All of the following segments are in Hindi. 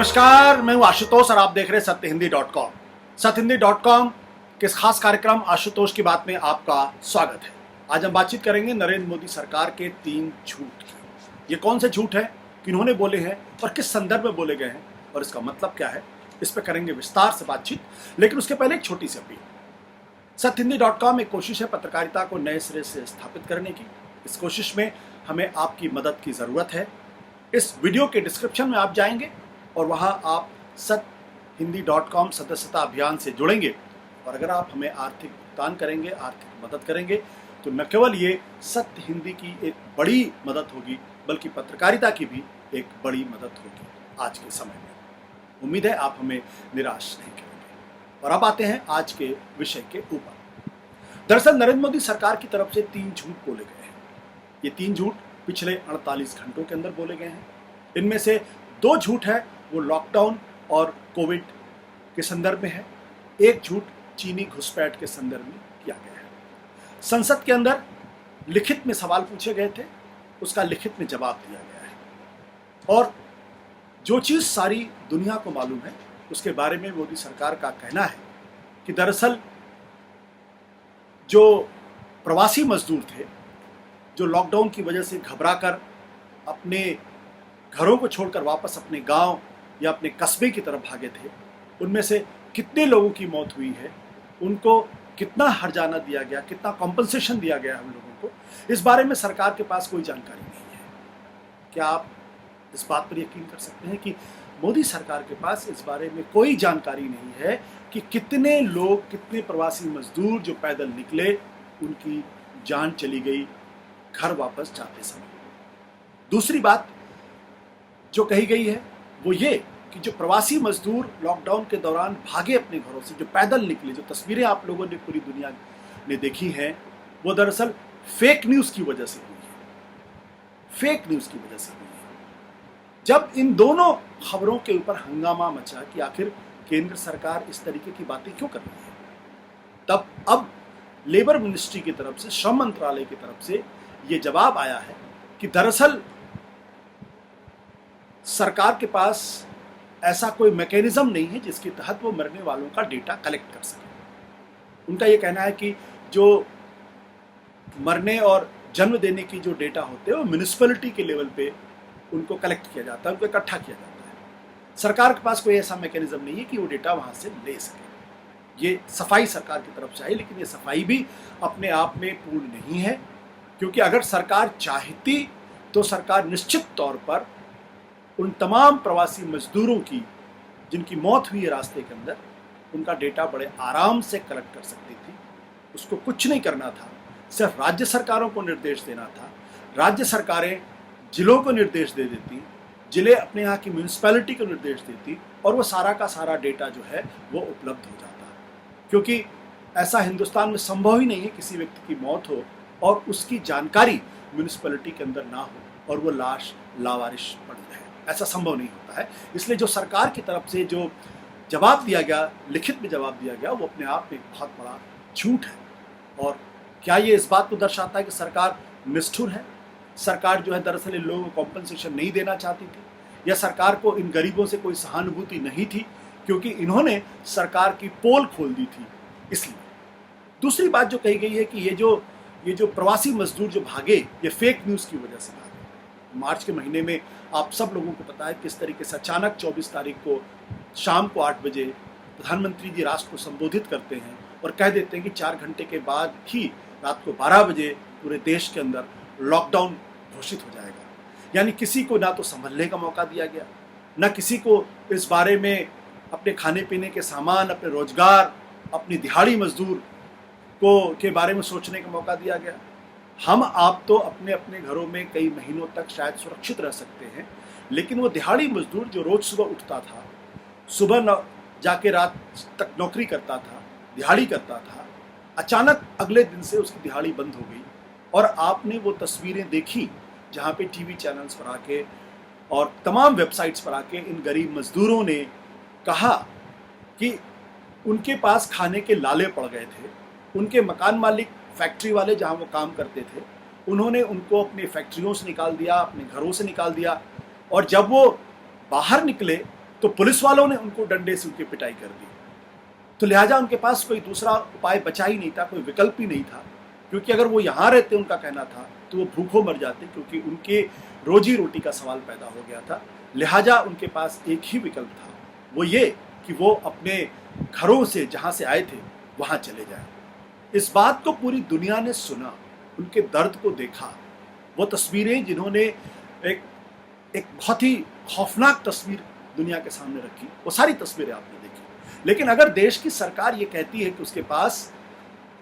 नमस्कार, मैं हूं आशुतोष और आप देख रहे हैं सत्यहिंदी.com। सत्यहिंदी.com के इस खास कार्यक्रम आशुतोष की बात में आपका स्वागत है। आज हम बातचीत करेंगे नरेंद्र मोदी सरकार के 3 झूठ की। ये कौन से झूठ हैं, किन्होंने बोले हैं और किस संदर्भ में बोले गए हैं और इसका मतलब क्या है, इस पर करेंगे विस्तार से बातचीत। लेकिन उसके पहले एक छोटी सी अपील। सत्यहिंदी.com एक कोशिश है पत्रकारिता को नए सिरे से स्थापित करने की। इस कोशिश में हमें आपकी मदद की ज़रूरत है। इस वीडियो के डिस्क्रिप्शन में आप जाएंगे और वहां आप सत्यहिंदी.com सदस्यता अभियान से जुड़ेंगे और अगर आप हमें आर्थिक भुगतान करेंगे, आर्थिक मदद करेंगे, तो न केवल ये सत्य हिंदी की एक बड़ी मदद होगी बल्कि पत्रकारिता की भी एक बड़ी मदद होगी आज के समय में। उम्मीद है आप हमें निराश नहीं करेंगे। और अब आते हैं आज के विषय के ऊपर। दरअसल नरेंद्र मोदी सरकार की तरफ से 3 झूठ बोले गए हैं। ये 3 झूठ पिछले 48 घंटों के अंदर बोले गए हैं। इनमें से 2 झूठ है वो लॉकडाउन और कोविड के संदर्भ में है। एक झूठ चीनी घुसपैठ के संदर्भ में किया गया है। संसद के अंदर लिखित में सवाल पूछे गए थे, उसका लिखित में जवाब दिया गया है। और जो चीज सारी दुनिया को मालूम है उसके बारे में मोदी सरकार का कहना है कि दरअसल जो प्रवासी मजदूर थे, जो लॉकडाउन की वजह से घबराकर अपने घरों को छोड़कर वापस अपने गांव या अपने कस्बे की तरफ भागे थे, उनमें से कितने लोगों की मौत हुई है, उनको कितना हर्जाना दिया गया, कितना कॉम्पनसेशन दिया गया हम लोगों को, इस बारे में सरकार के पास कोई जानकारी नहीं है। क्या आप इस बात पर यकीन कर सकते हैं कि मोदी सरकार के पास इस बारे में कोई जानकारी नहीं है कि कितने लोग, कितने प्रवासी मजदूर जो पैदल निकले, उनकी जान चली गई घर वापस जाते समय। दूसरी बात जो कही गई है वो ये कि जो प्रवासी मजदूर लॉकडाउन के दौरान भागे अपने घरों से, जो पैदल निकले, जो तस्वीरें आप लोगों ने पूरी दुनिया ने देखी हैं, वो दरअसल फेक न्यूज़ की वजह से हुई है। फेक न्यूज़ की वजह से हुई है। जब इन दोनों खबरों के ऊपर हंगामा मचा कि आखिर केंद्र सरकार इस तरीके की बातें क्यों कर रही है, तब अब लेबर मिनिस्ट्री की तरफ से, श्रम मंत्रालय की तरफ से ये जवाब आया है कि दरअसल सरकार के पास ऐसा कोई मैकेनिज्म नहीं है जिसके तहत वो मरने वालों का डेटा कलेक्ट कर सके। उनका ये कहना है कि जो मरने और जन्म देने की जो डेटा होते हैं वो म्युनिसिपैलिटी के लेवल पे उनको कलेक्ट किया जाता है, उनको इकट्ठा किया जाता है। सरकार के पास कोई ऐसा मैकेनिज्म नहीं है कि वो डेटा वहाँ से ले सके। ये सफाई सरकार की तरफ से आई, लेकिन ये सफाई भी अपने आप में पूर्ण नहीं है, क्योंकि अगर सरकार चाहती तो सरकार निश्चित तौर पर उन तमाम प्रवासी मजदूरों की जिनकी मौत हुई है रास्ते के अंदर, उनका डेटा बड़े आराम से कलेक्ट कर सकती थी। उसको कुछ नहीं करना था, सिर्फ राज्य सरकारों को निर्देश देना था। राज्य सरकारें जिलों को निर्देश दे देती, जिले अपने यहाँ की म्यूनिसिपैलिटी को निर्देश देती और वो सारा का सारा डेटा जो है वो उपलब्ध हो जाता। क्योंकि ऐसा हिंदुस्तान में संभव ही नहीं है किसी व्यक्ति की मौत हो और उसकी जानकारी म्यूनिसिपैलिटी के अंदर ना हो और वो लाश लावारिश पड़ी रहे। ऐसा संभव नहीं होता है। इसलिए जो सरकार की तरफ से जो जवाब दिया गया, लिखित में जवाब दिया गया, वो अपने आप में एक बहुत बड़ा झूठ है। और क्या ये इस बात को दर्शाता है कि सरकार निष्ठुर है? सरकार जो है दरअसल इन लोगों को कॉम्पनसेशन नहीं देना चाहती थी, या सरकार को इन गरीबों से कोई सहानुभूति नहीं थी क्योंकि इन्होंने सरकार की पोल खोल दी थी इसलिए। दूसरी बात जो कही गई है कि ये जो प्रवासी मजदूर जो भागे, ये फेक न्यूज़ की वजह से भागे। मार्च के महीने में आप सब लोगों को पता है किस तरीके से अचानक 24 तारीख को शाम को 8 बजे प्रधानमंत्री जी राष्ट्र को संबोधित करते हैं और कह देते हैं कि 4 घंटे के बाद ही रात को 12 बजे पूरे देश के अंदर लॉकडाउन घोषित हो जाएगा। यानी किसी को ना तो संभलने का मौका दिया गया, ना किसी को इस बारे में अपने खाने पीने के सामान, अपने रोजगार, अपनी दिहाड़ी मजदूर के बारे में सोचने का मौका दिया गया। हम आप तो अपने अपने घरों में कई महीनों तक शायद सुरक्षित रह सकते हैं, लेकिन वो दिहाड़ी मजदूर जो रोज सुबह उठता था, सुबह जाके रात तक नौकरी करता था, दिहाड़ी करता था, अचानक अगले दिन से उसकी दिहाड़ी बंद हो गई। और आपने वो तस्वीरें देखी जहाँ पे टीवी चैनल्स पर आके और तमाम वेबसाइट्स पर आके इन गरीब मजदूरों ने कहा कि उनके पास खाने के लाले पड़ गए थे। उनके मकान मालिक, फैक्ट्री वाले जहाँ वो काम करते थे, उन्होंने उनको अपनी फैक्ट्रियों से निकाल दिया, अपने घरों से निकाल दिया। और जब वो बाहर निकले तो पुलिस वालों ने उनको डंडे से उनकी पिटाई कर दी। तो लिहाजा उनके पास कोई दूसरा उपाय बचा ही नहीं था, कोई विकल्प ही नहीं था, क्योंकि अगर वो यहाँ रहते, उनका कहना था, तो वो भूखों मर जाते, क्योंकि उनके रोजी रोटी का सवाल पैदा हो गया था। लिहाजा उनके पास एक ही विकल्प था, वो ये कि वो अपने घरों से, जहाँ से आए थे, वहाँ चले जाएं। इस बात को पूरी दुनिया ने सुना, उनके दर्द को देखा। वो तस्वीरें जिन्होंने एक बहुत ही खौफनाक तस्वीर दुनिया के सामने रखी, वो सारी तस्वीरें आपने देखी। लेकिन अगर देश की सरकार ये कहती है कि उसके पास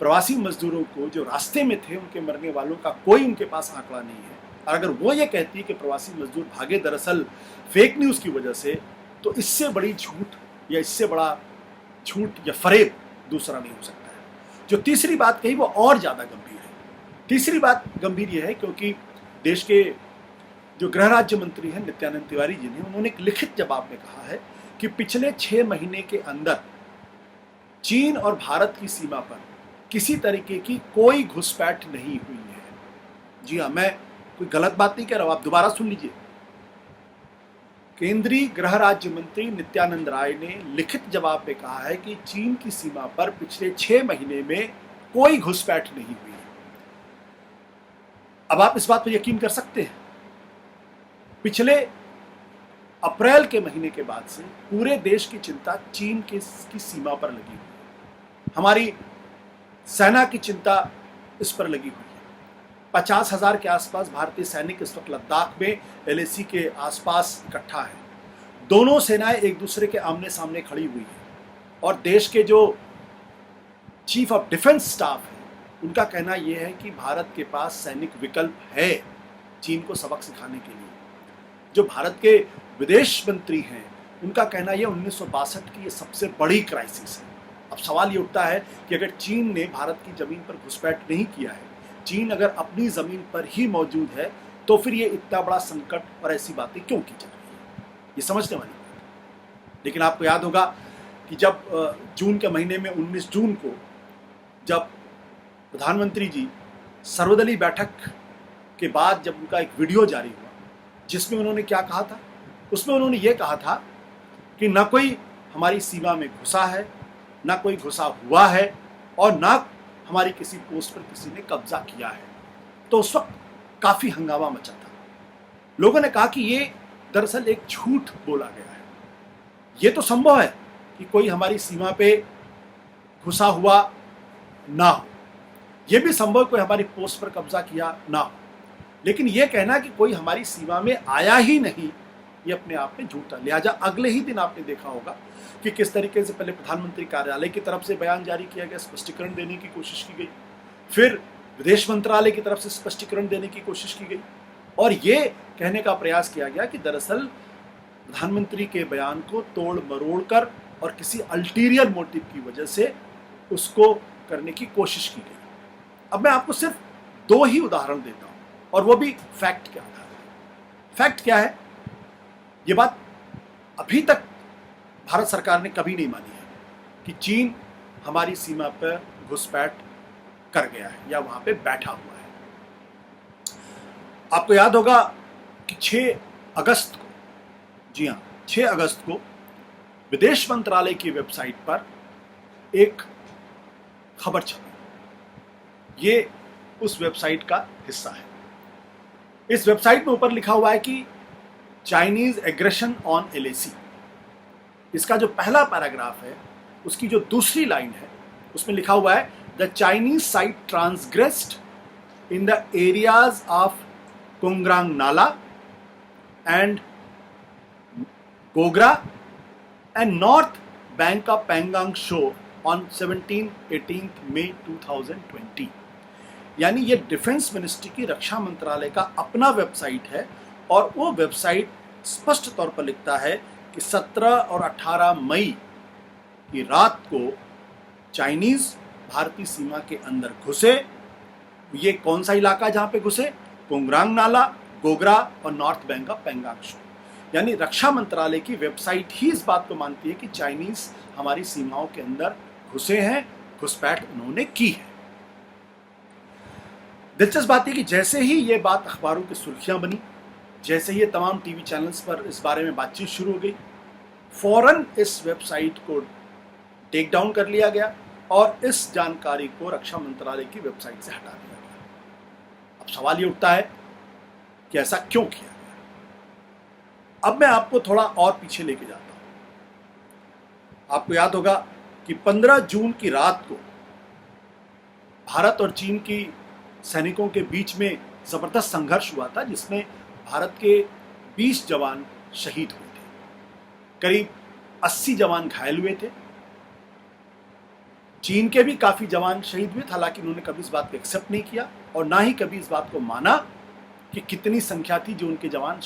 प्रवासी मजदूरों को जो रास्ते में थे, उनके मरने वालों का कोई उनके पास आंकड़ा नहीं है, और अगर वो ये कहती है कि प्रवासी मजदूर भागे दरअसल फेक न्यूज़ की वजह से, तो इससे बड़ी झूठ या इससे बड़ा झूठ या फरेब दूसरा नहीं हो सकता है। जो तीसरी बात कही वो और ज़्यादा गंभीर है। तीसरी बात गंभीर यह है क्योंकि देश के जो गृह राज्य मंत्री हैं नित्यानंद तिवारी जी ने, उन्होंने एक लिखित जवाब में कहा है कि पिछले 6 महीने के अंदर चीन और भारत की सीमा पर किसी तरीके की कोई घुसपैठ नहीं हुई है। जी हाँ, मैं कोई गलत बात नहीं कह रहा हूं, आप दोबारा सुन लीजिए। केंद्रीय गृह राज्य मंत्री नित्यानंद राय ने लिखित जवाब में कहा है कि चीन की सीमा पर पिछले 6 महीने में कोई घुसपैठ नहीं हुई है। अब आप इस बात पर यकीन कर सकते हैं, पिछले अप्रैल के महीने के बाद से पूरे देश की चिंता चीन की सीमा पर लगी हुई है। हमारी सेना की चिंता इस पर लगी हुई है। 50,000 के आसपास भारतीय सैनिक इस वक्त लद्दाख में LAC के आसपास इकट्ठा है। दोनों सेनाएं एक दूसरे के आमने सामने खड़ी हुई है, और देश के जो चीफ ऑफ डिफेंस स्टाफ है, उनका कहना यह है कि भारत के पास सैनिक विकल्प है चीन को सबक सिखाने के लिए। जो भारत के विदेश मंत्री हैं, उनका कहना यह 1962 की ये सबसे बड़ी क्राइसिस है। अब सवाल ये उठता है कि अगर चीन ने भारत की जमीन पर घुसपैठ नहीं किया है, चीन अगर अपनी जमीन पर ही मौजूद है, तो फिर ये इतना बड़ा संकट और ऐसी बातें क्यों की जा रही है, ये समझने वाली बात है। लेकिन आपको याद होगा कि जब जून के महीने में 19 जून को जब प्रधानमंत्री जी सर्वदलीय बैठक के बाद जब उनका एक वीडियो जारी हुआ, जिसमें उन्होंने क्या कहा था, उसमें उन्होंने ये कहा था कि ना कोई हमारी सीमा में घुसा है, ना कोई घुसा हुआ है, और ना हमारी किसी पोस्ट पर किसी ने कब्जा किया है। तो उस वक्त काफ़ी हंगामा मचा था। लोगों ने कहा कि ये दरअसल एक झूठ बोला गया है। ये तो संभव है कि कोई हमारी सीमा पे घुसा हुआ ना हो, ये भी संभव कोई हमारी पोस्ट पर कब्जा किया ना हो, लेकिन यह कहना कि कोई हमारी सीमा में आया ही नहीं, ये अपने आप में झूठ था। लिहाजा अगले ही दिन आपने देखा होगा कि किस तरीके से पहले प्रधानमंत्री कार्यालय की तरफ से बयान जारी किया गया, स्पष्टीकरण देने की कोशिश की गई, फिर विदेश मंत्रालय की तरफ से स्पष्टीकरण देने की कोशिश की गई, और ये कहने का प्रयास किया गया कि दरअसल प्रधानमंत्री के बयान को तोड़ मरोड़ कर और किसी अल्टीरियर मोटिव की वजह से उसको करने की कोशिश की गई। अब मैं आपको सिर्फ 2 ही उदाहरण देता हूं, और वो भी फैक्ट के आधार पर। फैक्ट क्या है, ये बात अभी तक भारत सरकार ने कभी नहीं मानी है कि चीन हमारी सीमा पर घुसपैठ कर गया है या वहां पे बैठा हुआ है। आपको याद होगा कि 6 अगस्त को, जी हाँ 6 अगस्त को विदेश मंत्रालय की वेबसाइट पर एक खबर छपी। ये उस वेबसाइट का हिस्सा है। इस वेबसाइट में ऊपर लिखा हुआ है कि चाइनीज एग्रेशन ऑन LAC। इसका जो पहला पैराग्राफ है, उसकी जो दूसरी लाइन है, उसमें लिखा हुआ है the Chinese side transgressed in the areas of Kungrang Nala and Gogra and north bank of Pangong Tso on 17-18 May 2020। यानी ये डिफेंस मिनिस्ट्री की, रक्षा मंत्रालय का अपना वेबसाइट है, और वो वेबसाइट स्पष्ट तौर पर लिखता है कि 17 और 18 मई की रात को चाइनीज भारतीय सीमा के अंदर घुसे। ये कौन सा इलाका जहां पे घुसे? कुंगरांग नाला, गोगरा और north bank of Pangong show. यानी रक्षा मंत्रालय की वेबसाइट ही इस बात को मानती है कि चाइनीज हमारी सीमाओं के अंदर घुसे हैं, घुसपैठ उन्होंने की है। दिलचस्प बात है कि जैसे ही ये बात अखबारों की सुर्खियां बनी, जैसे ही ये तमाम टीवी चैनल्स पर इस बारे में बातचीत शुरू हो गई, फौरन इस वेबसाइट को टेक डाउन कर लिया गया और इस जानकारी को रक्षा मंत्रालय की वेबसाइट से हटा दिया गया। अब सवाल ये उठता है कि ऐसा क्यों किया गया। अब मैं आपको थोड़ा और पीछे लेके जाता हूं। आपको याद होगा कि 15 जून की रात को भारत और चीन की सैनिकों के बीच में जबरदस्त संघर्ष हुआ था, जिसमें भारत के 20 जवान शहीद हुए थे, करीब 80 जवान घायल हुए थे। चीन के भी काफी जवान शहीद हुए थे, हालांकि उन्होंने कभी इस बात को एक्सेप्ट नहीं किया और ना ही कभी इस बात को माना कि कितनी संख्या थी जो उनके जवान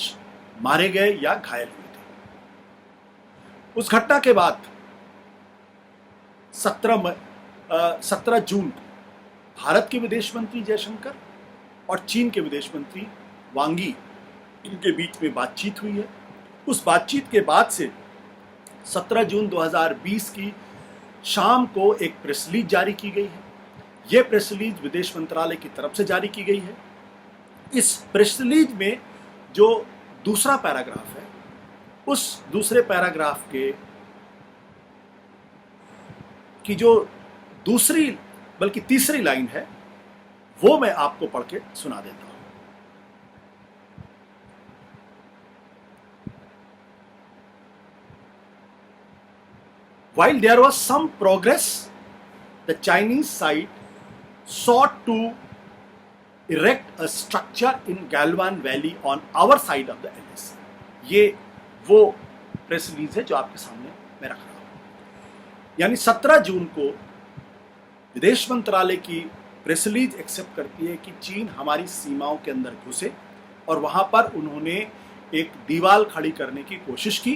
मारे गए या घायल हुए थे। उस घटना के बाद 17 जून भारत के विदेश मंत्री जयशंकर और चीन के विदेश मंत्री वांग यी, इनके बीच में बातचीत हुई है। उस बातचीत के बाद से 17 जून 2020 की शाम को एक प्रेस रिलीज जारी की गई है। यह प्रेस रिलीज विदेश मंत्रालय की तरफ से जारी की गई है। इस प्रेस रिलीज में जो दूसरा पैराग्राफ है, उस दूसरे पैराग्राफ की जो दूसरी बल्कि तीसरी लाइन है, वो मैं आपको पढ़ के सुना देता हूं। While there was some progress, the Chinese side sought to erect a structure in Galwan Valley on our side of the LAC. ये वो प्रेस रिलीज है जो आपके सामने मैं रख रहा हूं। यानी 17 जून को विदेश मंत्रालय की प्रेस रिलीज एक्सेप्ट करती है कि चीन हमारी सीमाओं के अंदर घुसे और वहां पर उन्होंने एक दीवार खड़ी करने की कोशिश की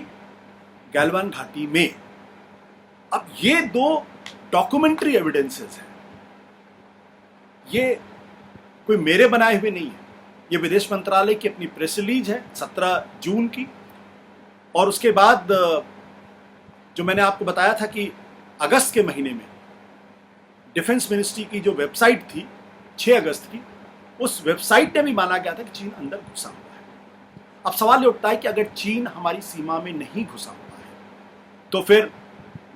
गैलवान घाटी में। अब ये दो डॉक्यूमेंट्री एविडेंसेस हैं, ये कोई मेरे बनाए हुए नहीं है, ये विदेश मंत्रालय की अपनी प्रेस रिलीज है 17 जून की। और उसके बाद जो मैंने आपको बताया था कि अगस्त के महीने में डिफेंस मिनिस्ट्री की जो वेबसाइट थी 6 अगस्त की, उस वेबसाइट में भी माना गया था कि चीन अंदर घुसा हुआ है। अब सवाल ये उठता है कि अगर चीन हमारी सीमा में नहीं घुसा हुआ है तो फिर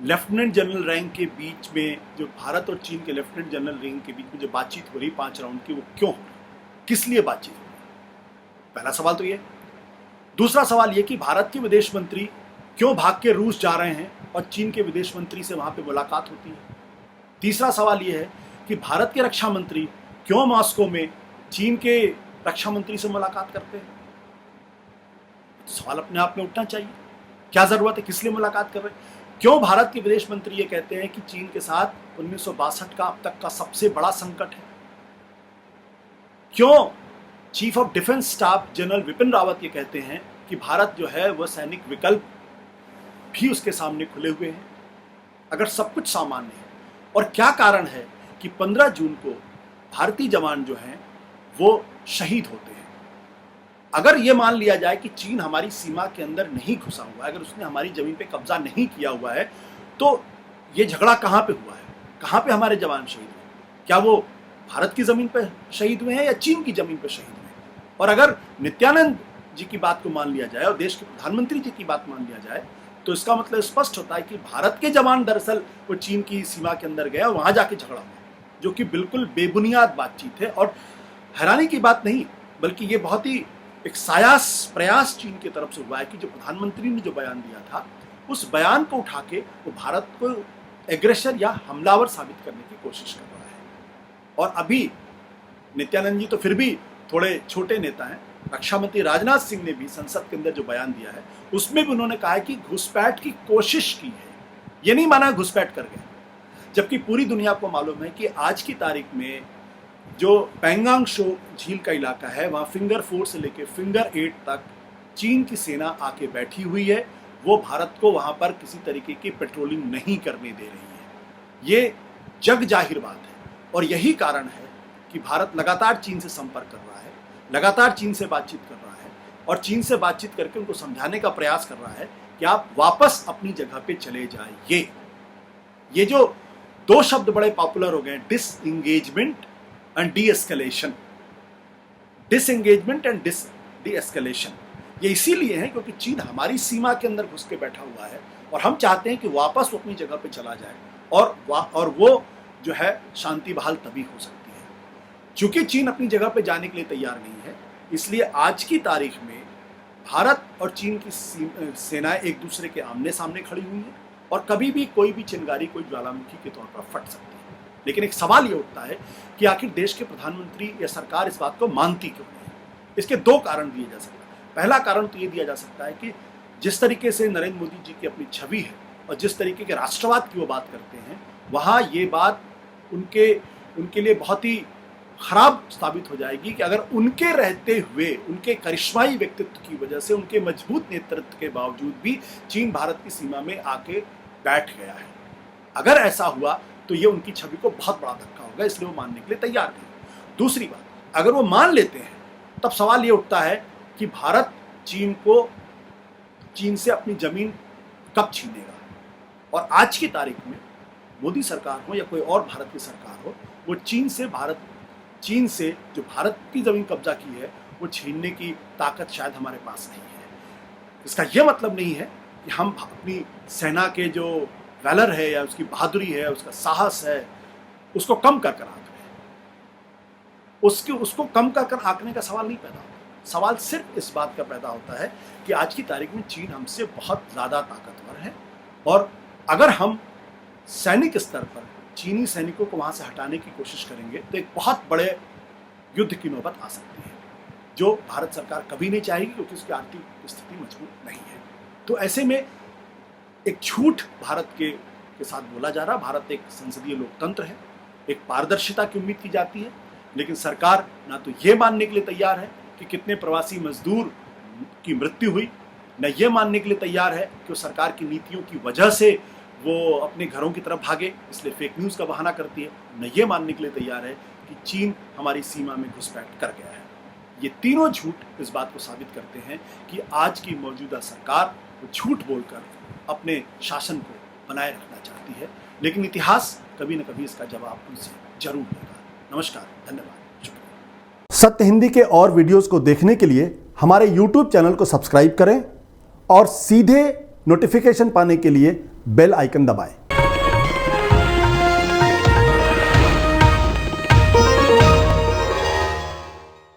लेफ्टिनेंट जनरल रैंक के बीच में, जो भारत और चीन के लेफ्टिनेंट जनरल रैंक के बीच में जो बातचीत हो रही 5 राउंड की, वो क्यों हो रही, किस लिए बातचीत हो रही? पहला सवाल तो ये। दूसरा सवाल ये कि भारत के विदेश मंत्री क्यों भाग के रूस जा रहे हैं और चीन के विदेश मंत्री से वहां पे मुलाकात होती है। तीसरा सवाल ये है कि भारत के रक्षा मंत्री क्यों मॉस्को में चीन के रक्षा मंत्री से मुलाकात करते हैं। तो सवाल अपने आप में उठना चाहिए, क्या जरूरत है, किस लिए मुलाकात कर रहे हैं। क्यों भारत के विदेश मंत्री ये कहते हैं कि चीन के साथ 1962 का अब तक का सबसे बड़ा संकट है। क्यों chief of defence staff general Vipin Rawat ये कहते हैं कि भारत जो है वह सैनिक विकल्प भी उसके सामने खुले हुए हैं, अगर सब कुछ सामान्य है। और क्या कारण है कि 15 जून को भारतीय जवान जो हैं वो शहीद होते हैं। अगर ये मान लिया जाए कि चीन हमारी सीमा के अंदर नहीं घुसा हुआ है, अगर उसने हमारी जमीन पे कब्जा नहीं किया हुआ है, तो ये झगड़ा कहाँ पे हुआ है, कहाँ पे हमारे जवान शहीद हुए? क्या वो भारत की जमीन पे शहीद हुए हैं या चीन की जमीन पे शहीद हुए हैं? और अगर नित्यानंद जी की बात को मान लिया जाए और देश के प्रधानमंत्री जी की बात मान लिया जाए, तो इसका मतलब स्पष्ट होता है कि भारत के जवान दरअसल वो चीन की सीमा के अंदर गए और वहां जाके झगड़ा हुआ, जो कि बिल्कुल बेबुनियाद बातचीत है। और हैरानी की बात नहीं, बल्कि ये बहुत ही एक प्रयास चीन की तरफ से हुआ है कि जो प्रधानमंत्री ने जो बयान दिया था, उस बयान को उठा के वो भारत को एग्रेसर या हमलावर साबित करने की कोशिश कर रहा है। और अभी नित्यानंद जी तो फिर भी थोड़े छोटे नेता हैं, रक्षा मंत्री राजनाथ सिंह ने भी संसद के अंदर जो बयान दिया है उसमें भी उन्होंने कहा है कि घुसपैठ की कोशिश की है, ये नहीं माना घुसपैठ कर गए। जबकि पूरी दुनिया को मालूम है कि आज की तारीख में जो पैंगांग शो झील का इलाका है, वहाँ फिंगर 4 से लेकर फिंगर 8 तक चीन की सेना आके बैठी हुई है। वो भारत को वहाँ पर किसी तरीके की पेट्रोलिंग नहीं करने दे रही है। ये जग जाहिर बात है और यही कारण है कि भारत लगातार चीन से संपर्क कर रहा है, लगातार चीन से बातचीत कर रहा है और चीन से बातचीत करके उनको समझाने का प्रयास कर रहा है कि आप वापस अपनी जगह पे चले जाइए। ये जो दो शब्द बड़े पॉपुलर हो गए, disengagement and D escalation, disengagement and D escalation, ये इसीलिए है क्योंकि चीन हमारी सीमा के अंदर घुस के बैठा हुआ है और हम चाहते हैं कि वापस वो अपनी जगह पे चला जाए और वो जो है शांति बहाल तभी हो सकती है। चूंकि चीन अपनी जगह पे जाने के लिए तैयार नहीं है, इसलिए आज की तारीख में भारत और चीन की सेनाएं एक दूसरे के आमने सामने खड़ी हुई हैं और कभी भी कोई भी चिंगारी कोई ज्वालामुखी के तौर पर फट सकती है। लेकिन एक सवाल ये उठता है कि आखिर देश के प्रधानमंत्री या सरकार इस बात को मानती क्यों नहीं। इसके दो कारण दिए जा सकते हैं। पहला कारण तो ये दिया जा सकता है कि जिस तरीके से नरेंद्र मोदी जी की अपनी छवि है और जिस तरीके के राष्ट्रवाद की वो बात करते हैं, वहाँ ये बात उनके लिए बहुत ही खराब साबित हो जाएगी कि अगर उनके रहते हुए, उनके करिश्माई व्यक्तित्व की वजह से, उनके मजबूत नेतृत्व के बावजूद भी चीन भारत की सीमा में आके बैठ गया है। अगर ऐसा हुआ तो ये उनकी छवि को बहुत बड़ा धक्का होगा, इसलिए वो मानने के लिए तैयार नहीं। दूसरी बात, अगर वो मान लेते हैं तब सवाल ये उठता है कि भारत चीन से अपनी जमीन कब छीनेगा। और आज की तारीख में मोदी सरकार हो या कोई और भारत की सरकार हो, वो चीन से जो भारत की जमीन कब्जा की है वो छीनने की ताकत शायद हमारे पास नहीं है। इसका यह मतलब नहीं है कि हम अपनी सेना के जो वैलर है या उसकी बहादुरी है, उसका साहस है, उसको कम कर आंक रहे हैं। उसको कम कर आंकने का सवाल नहीं पैदा होता। सवाल सिर्फ इस बात का पैदा होता है कि आज की तारीख में चीन हमसे बहुत ज़्यादा ताकतवर है और अगर हम सैनिक स्तर पर चीनी सैनिकों को वहाँ से हटाने की कोशिश करेंगे तो एक बहुत बड़े युद्ध की नौबत आ सकती है, जो भारत सरकार कभी नहीं चाहेगी क्योंकि उसकी आर्थिक स्थिति मजबूत नहीं है। तो ऐसे में एक झूठ भारत के साथ बोला जा रहा। भारत एक संसदीय लोकतंत्र है, एक पारदर्शिता की उम्मीद की जाती है, लेकिन सरकार ना तो ये मानने के लिए तैयार है कि कितने प्रवासी मजदूर की मृत्यु हुई, न ये मानने के लिए तैयार है कि सरकार की नीतियों की वजह से वो अपने घरों की तरफ भागे, इसलिए फेक न्यूज़ का बहाना करती है, न ये मानने के लिए तैयार है कि चीन हमारी सीमा में घुसपैठ कर गया है। ये तीनों झूठ इस बात को साबित करते हैं कि आज की मौजूदा सरकार झूठ बोलकर अपने शासन को बनाए रखना चाहती है, लेकिन इतिहास कभी न कभी इसका जवाब उनसे जरूर देगा। नमस्कार, धन्यवाद, शुक्रिया। सत्य हिंदी के और वीडियोस को देखने के लिए हमारे YouTube चैनल को सब्सक्राइब करें और सीधे नोटिफिकेशन पाने के लिए बेल आइकन दबाएं।